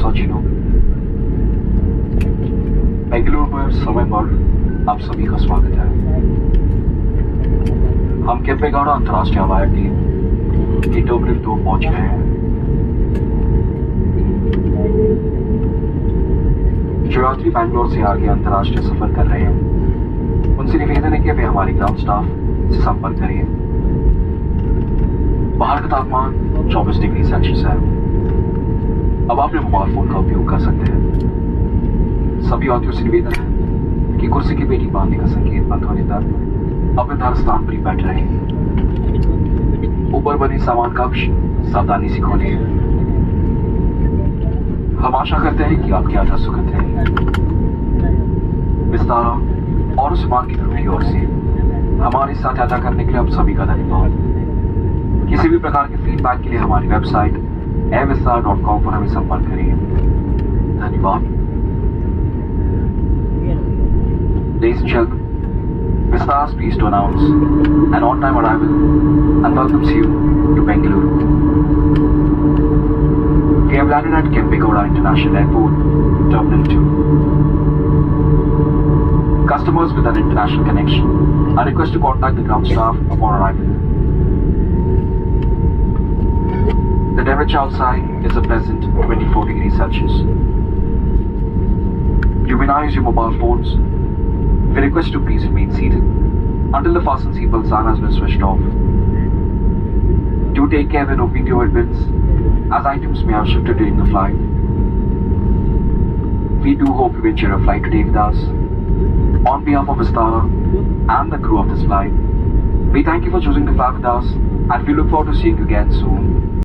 सौचिनो बेंगलुरु में समय पर आप सभी का स्वागत है। हम केम्पेगौड़ा अंतर्राष्ट्रीय हवाई अड्डे की टर्मिनल 2 पहुंच गए हैं। जो यात्री बैंगलोर से आगे अंतर्राष्ट्रीय सफर कर रहे हैं उनसे निवेदन है कि वे हमारे ग्राउंड स्टाफ से संपर्क करिए। बाहर का तापमान 24 डिग्री सेल्सियस है। अब आप अपने मोबाइल फोन का उपयोग कर सकते हैं। सभी यात्रियों से निवेदन है कि कुर्सी की पेटी बांधने का संकेत बंद होने तक अपने धार स्थान पर ही बैठ रहे। ऊपर बने सामान कक्ष सावधानी से खोलिए। हम आशा करते हैं कि आपकी यात्रा सुखद है। विस्तारा और उस विमान की क्रू की ओर से हमारे साथ यात्रा करने के लिए आप सभी का धन्यवाद। किसी भी प्रकार के फीडबैक के लिए हमारी वेबसाइट airvistara.com पर हमें संपर्क करिए। धन्यवाद। Ladies and gentlemen, Vistara is pleased to announce an on-time arrival and welcomes you to Bengaluru. We have landed at Kempegowda International Airport, Terminal 2. Customers with an international connection are requested to contact the ground staff upon arrival. The temperature outside is a pleasant 24 degrees Celsius. You may now use your mobile phones. We request you to please remain seated until the fasten seatbelt sign has been switched off. Do take care when opening your bins, as items may have shifted during the flight. We do hope you enjoy your flight today with us. On behalf of Vistara and the crew of this flight, we thank you for choosing to fly with us, and we look forward to seeing you again soon.